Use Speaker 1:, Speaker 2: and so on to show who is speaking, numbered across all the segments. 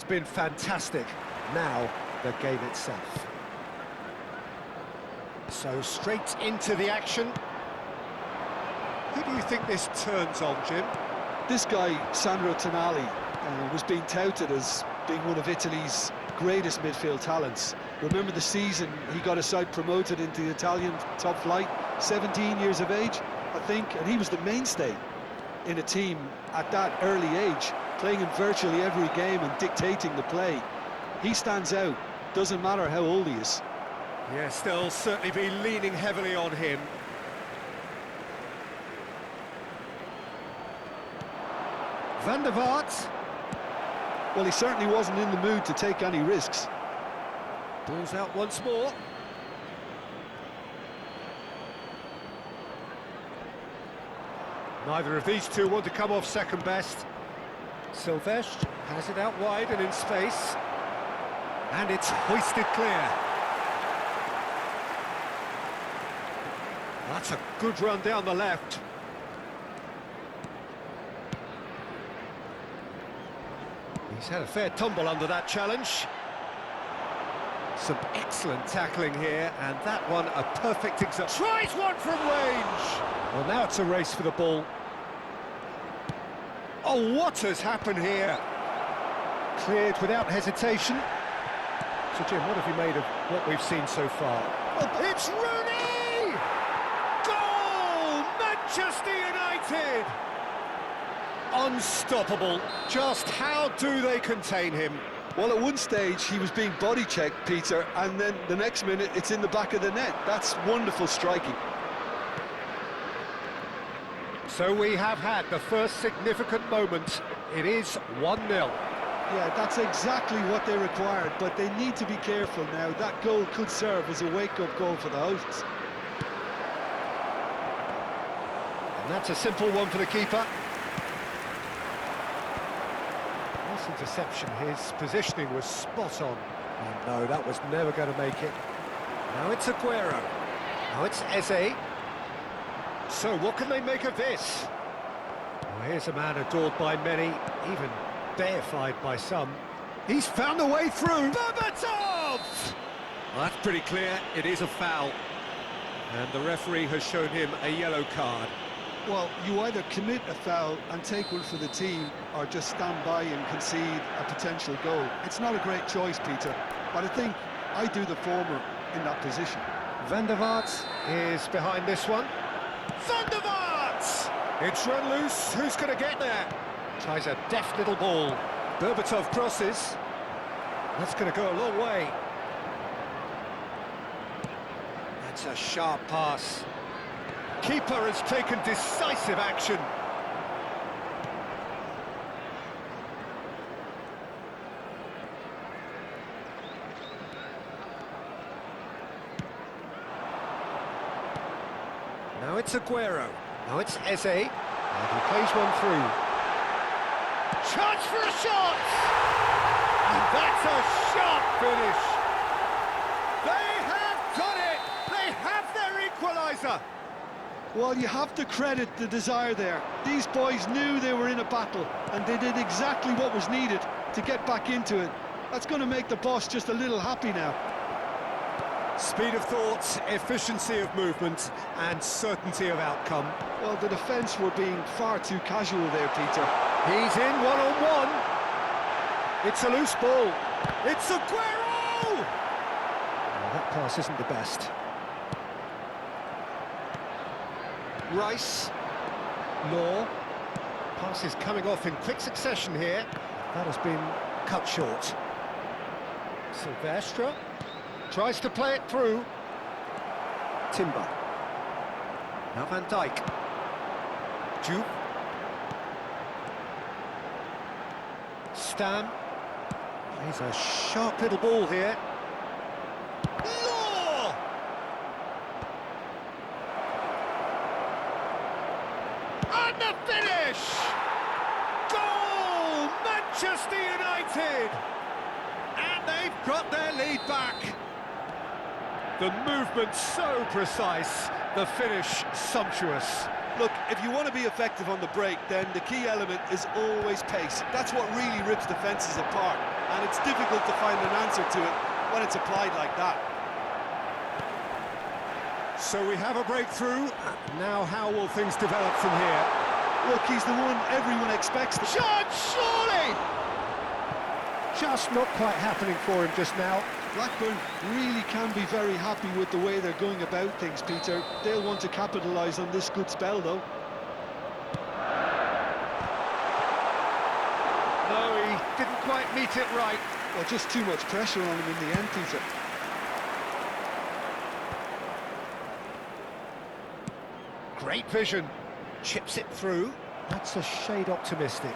Speaker 1: been fantastic. Now, the game itself. So straight into the action. Who do you think this turns on, Jim?
Speaker 2: This guy, Sandro Tonali, was being touted as being one of Italy's greatest midfield talents. Remember the season he got a side promoted into the Italian top flight, 17 years of age, I think, and he was the mainstay in a team at that early age, playing in virtually every game and dictating the play. He stands out, doesn't matter how old he is.
Speaker 1: Yes, they'll certainly be leaning heavily on him. Van der Vaart.
Speaker 2: Well, he certainly wasn't in the mood to take any risks.
Speaker 1: Ball's out once more. Neither of these two want to come off second best. Silvestre has it out wide and in space. And it's hoisted clear. That's a good run down the left. He's had a fair tumble under that challenge. Some excellent tackling here, and that one a perfect example. Tries one from range! Well, now it's a race for the ball. Oh, what has happened here? Cleared without hesitation. So, Jim, what have you made of what we've seen so far? Oh, it's Rooney! Goal! Manchester United! Unstoppable. Just how do they contain him?
Speaker 2: Well, at one stage he was being body checked, Peter, and then the next minute it's in the back of the net. That's wonderful striking.
Speaker 1: So we have had the first significant moment. It is 1-0.
Speaker 2: Yeah, that's exactly what they required, but they need to be careful now. That goal could serve as a wake-up goal for the hosts.
Speaker 1: And that's a simple one for the keeper. Nice interception. His positioning was spot on. And no, that was never going to make it. Now it's Aguero. Now it's Eze. So what can they make of this? Well, here's a man adored by many, even deified by some. He's found a way through. Berbatov! Well, that's pretty clear. It is a foul. And the referee has shown him a yellow card.
Speaker 2: Well, you either commit a foul and take one for the team, or just stand by and concede a potential goal. It's not a great choice, Peter, but I think I do the former in that position.
Speaker 1: Van der Vaart is behind this one. Van der Vaart! It's run loose. Who's going to get there? Tries a deft little ball. Berbatov crosses. That's going to go a long way. That's a sharp pass. Keeper has taken decisive action. Now it's Aguero. Now it's Eze. And he plays one through. Chance for a shot! And that's a sharp finish. They have done it! They have their equaliser!
Speaker 2: Well, you have to credit the desire there. These boys knew they were in a battle, and they did exactly what was needed to get back into it. That's going to make the boss just a little happy now.
Speaker 1: Speed of thought, efficiency of movement, and certainty of outcome.
Speaker 2: Well, the defence were being far too casual there, Peter.
Speaker 1: He's in one-on-one. It's a loose ball. It's Aguero! Well, that pass isn't the best. Rice. Law. Pass is coming off in quick succession here. That has been cut short. Silvestre. Tries to play it through. Timber. Now Van Dijk. Juve. Stam. Plays a sharp little ball here. Law! And the finish! Goal! Manchester United! And they've got their lead back. The movement so precise, the finish sumptuous.
Speaker 2: Look, if you want to be effective on the break, then the key element is always pace. That's what really rips defences apart. and it's difficult to find an answer to it when it's applied like that.
Speaker 1: So we have a breakthrough. Now how will things develop from here?
Speaker 2: Look, he's the one everyone expects.
Speaker 1: Shot, surely! Just not quite happening for him just now.
Speaker 2: Blackburn really can be very happy with the way they're going about things, Peter. They'll want to capitalise on this good spell, though.
Speaker 1: No, he didn't quite meet it right.
Speaker 2: Well, just too much pressure on him in the end, Peter.
Speaker 1: Great vision. Chips it through. That's a shade optimistic.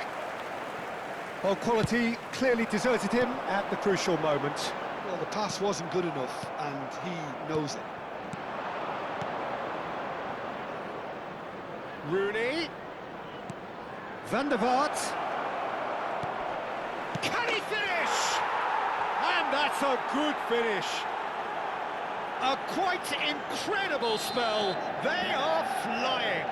Speaker 1: Well, quality clearly deserted him at the crucial moment.
Speaker 2: Well, the pass wasn't good enough, and he knows it.
Speaker 1: Rooney. Van der Vaart. Can he finish? And that's a good finish. A quite incredible spell. They are flying.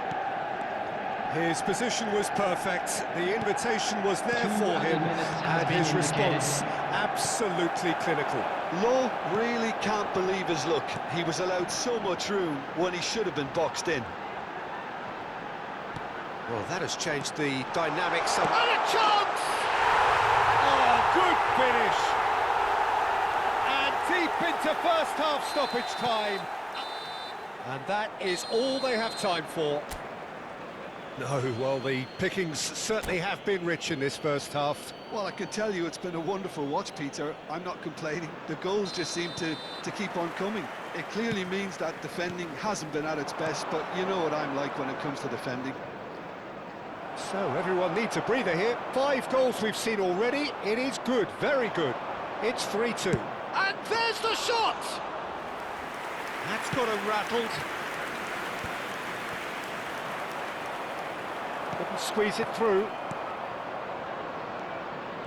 Speaker 1: His position was perfect, the invitation was there for him, and his response absolutely clinical.
Speaker 2: Lowe really can't believe his luck. He was allowed so much room when he should have been boxed in.
Speaker 1: Well, that has changed the dynamics. And a chance! Oh, good finish! And deep into first half stoppage time. And that is all they have time for. No, well, the pickings certainly have been rich in this first half.
Speaker 2: Well, I can tell you it's been a wonderful watch, Peter. I'm not complaining. The goals just seem to keep on coming. It clearly means that defending hasn't been at its best, but you know what I'm like when it comes to defending.
Speaker 1: So everyone needs a breather here. 5 goals we've seen already. It is good, very good. It's 3-2. And there's the shot! That's got him rattled. Couldn't squeeze it through.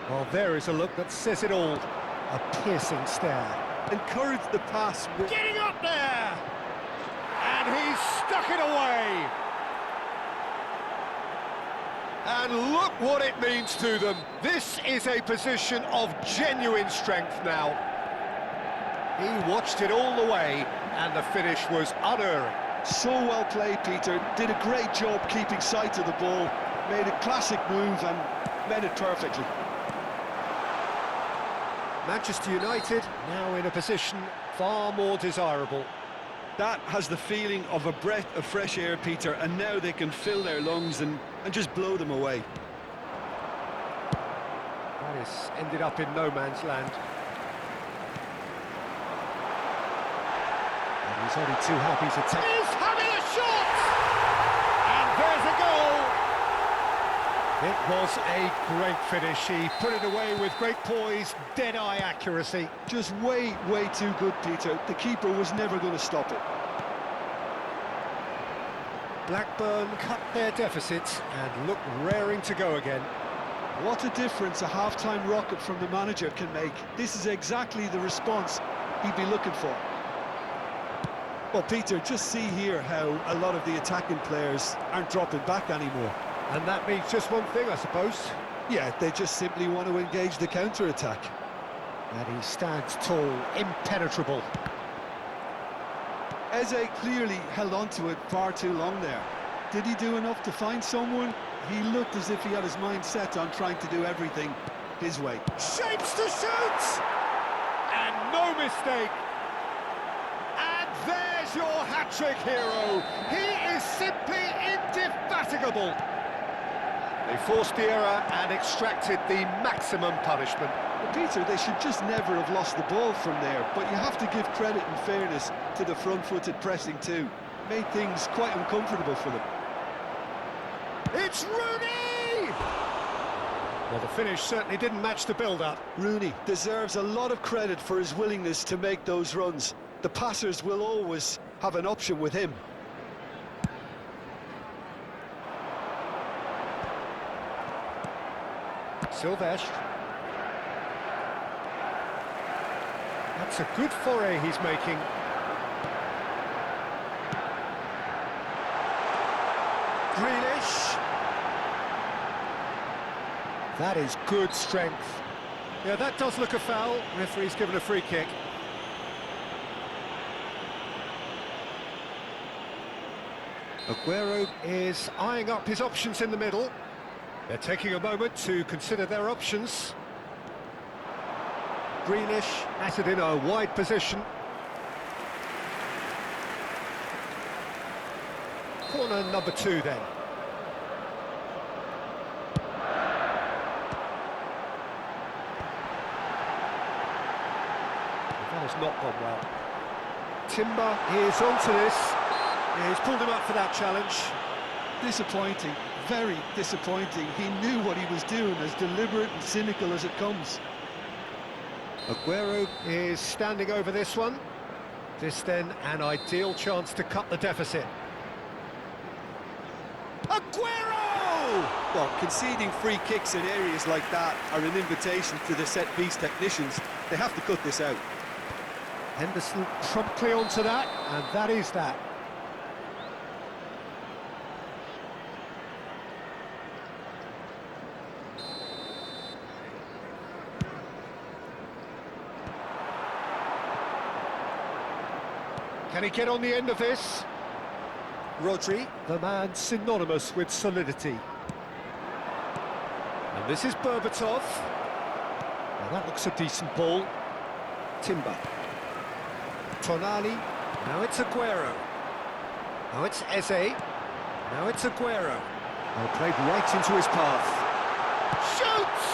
Speaker 1: Well, there is a look that says it all. A piercing stare.
Speaker 2: Encourage the pass.
Speaker 1: Getting up there! And he's stuck it away! And look what it means to them. This is a position of genuine strength now. He watched it all the way, and the finish was unerring.
Speaker 2: So well played, Peter. Did a great job keeping sight of the ball. Made a classic move and made it perfectly.
Speaker 1: Manchester United now in a position far more desirable.
Speaker 2: That has the feeling of a breath of fresh air, Peter, and now they can fill their lungs and just blow them away.
Speaker 1: That has ended up in no man's land. And he's only too happy to take... He's having a shot! And there's a goal! It was a great finish. He put it away with great poise, dead-eye accuracy.
Speaker 2: Just way too good, Peter. The keeper was never going to stop it.
Speaker 1: Blackburn cut their deficit and look raring to go again.
Speaker 2: What a difference a half-time rocket from the manager can make. This is exactly the response he'd be looking for. Well, Peter, just see here how a lot of the attacking players aren't dropping back anymore.
Speaker 1: And that means just one thing, I suppose.
Speaker 2: Yeah, they just simply want to engage the counter-attack.
Speaker 1: And he stands tall, impenetrable.
Speaker 2: Eze clearly held on to it far too long there. Did he do enough to find someone? He looked as if he had his mind set on trying to do everything his way.
Speaker 1: Shapes to shoot! And no mistake. And there's your hat-trick hero. He is simply indefatigable. They forced the error and extracted the maximum punishment.
Speaker 2: Well, Peter, they should just never have lost the ball from there, but you have to give credit and fairness to the front-footed pressing too. Made things quite uncomfortable for them.
Speaker 1: It's Rooney! Well, the finish certainly didn't match the build-up.
Speaker 2: Rooney deserves a lot of credit for his willingness to make those runs. The passers will always have an option with him.
Speaker 1: Silvestre. That's a good foray he's making. Grealish. That is good strength. Yeah, that does look a foul. Referee's given a free kick. Aguero is eyeing up his options in the middle. They're taking a moment to consider their options. Grealish at it in a wide position. Corner number 2 then. That has not gone well. Timber is onto this. Yeah, he's pulled him up for that challenge.
Speaker 2: Disappointing, very disappointing. He knew what he was doing, as deliberate and cynical as it comes.
Speaker 1: Aguero is standing over this one. This then an ideal chance to cut the deficit. Aguero!
Speaker 3: Well, conceding free kicks in areas like that are an invitation to the set-piece technicians. They have to cut this out.
Speaker 1: Henderson promptly onto that, and that is that. Can he get on the end of this? Rodri, the man synonymous with solidity. And this is Berbatov. Well, that looks a decent ball. Timber. Tonali. Now it's Aguero. Now it's Eze. Now it's Aguero. Well, played right into his path. Shoots!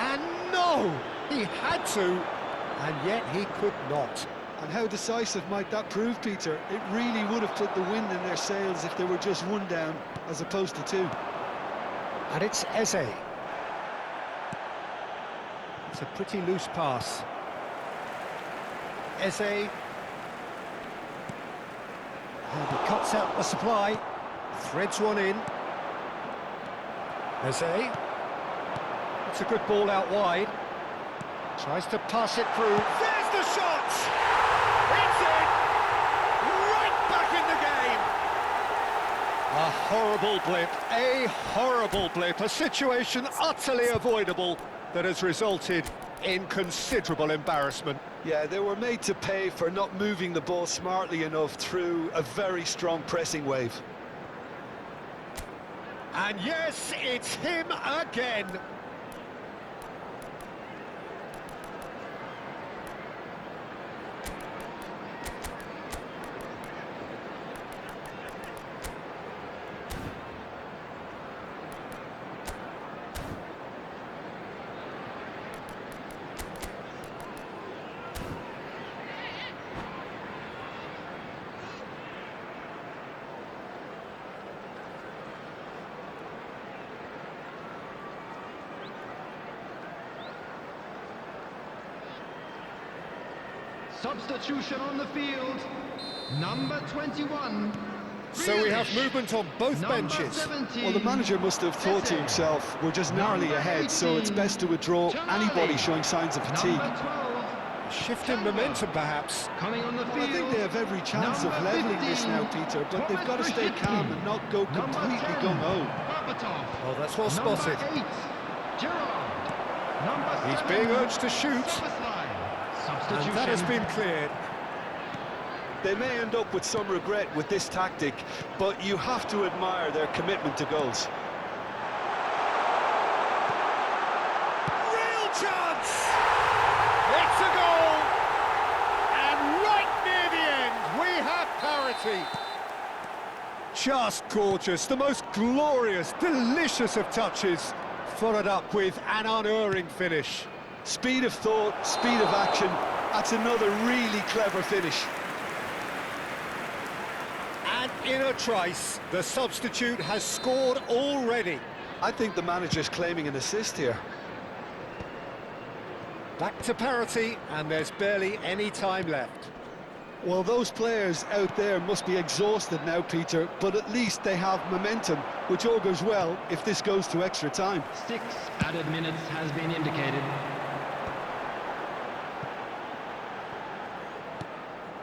Speaker 1: And no! He had to, and yet he could not.
Speaker 2: And how decisive might that prove, Peter? It really would have put the wind in their sails if they were just 1 down, as opposed to 2.
Speaker 1: And it's Eze. It's a pretty loose pass. Eze. And he cuts out the supply. Threads one in. Eze. It's a good ball out wide. Tries to pass it through. There's the shot! It's in! Right back in the game! A horrible blip, a situation utterly avoidable that has resulted in considerable embarrassment.
Speaker 2: Yeah, they were made to pay for not moving the ball smartly enough through a very strong pressing wave.
Speaker 1: And yes, it's him again.
Speaker 4: Substitution on the field, number 21.
Speaker 1: So we have movement on both benches.
Speaker 4: 17,
Speaker 2: Well, the manager must have thought to himself, we're just narrowly ahead, so it's best to withdraw anybody showing signs of fatigue.
Speaker 4: number 12,
Speaker 1: Shifting momentum, perhaps.
Speaker 4: coming on the
Speaker 2: Well,
Speaker 4: field.
Speaker 2: I think they have every chance of
Speaker 4: Number
Speaker 2: levelling this
Speaker 4: 15,
Speaker 2: now, Peter, but they've got to stay calm and not go
Speaker 4: Number
Speaker 2: completely
Speaker 4: 10,
Speaker 2: gung-ho.
Speaker 4: Berbatov.
Speaker 1: Oh, that's well spotted.
Speaker 4: Number 8, Gerrard. Number
Speaker 1: He's
Speaker 4: 7,
Speaker 1: being urged to shoot,
Speaker 4: Szoboszlai.
Speaker 1: and
Speaker 4: Substitution.
Speaker 1: that has been cleared.
Speaker 2: They may end up with some regret with this tactic, but you have to admire their commitment to goals.
Speaker 1: Real chance! It's a goal! And right near the end, we have parity. Just gorgeous, the most glorious, delicious of touches, followed up with an unerring finish.
Speaker 2: Speed of thought, speed of action, that's another really clever finish.
Speaker 1: And in a trice, the substitute has scored already.
Speaker 2: I think the manager's claiming an assist here.
Speaker 1: Back to parity, and there's barely any time left.
Speaker 2: Well, those players out there must be exhausted now, Peter, but at least they have momentum, which augurs well if this goes to extra time.
Speaker 4: 6 added minutes has been indicated.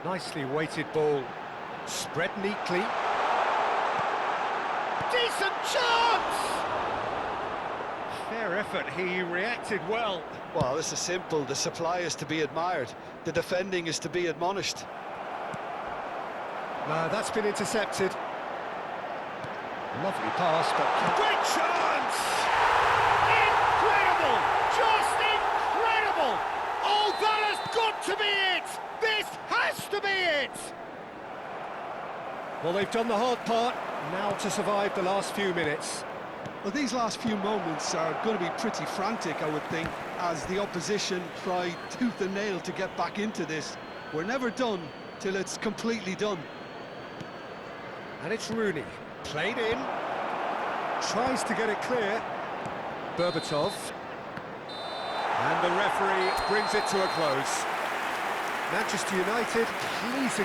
Speaker 1: Nicely weighted ball, spread neatly. Decent chance! Fair Fair effort, he reacted well.
Speaker 2: Well, this is simple. The supply is to be admired. The defending is to be admonished.
Speaker 1: That's been intercepted. Lovely pass, but... Great chance! Incredible! Just incredible! Oh, that has got to be it! This has to be it! Well, they've done the hard part, now to survive the last few minutes.
Speaker 2: Well, these last few moments are going to be pretty frantic, I would think, as the opposition try tooth and nail to get back into this. We're never done till it's completely done.
Speaker 1: And it's Rooney, played in, tries to get it clear. Berbatov. And the referee brings it to a close. Manchester United pleasing.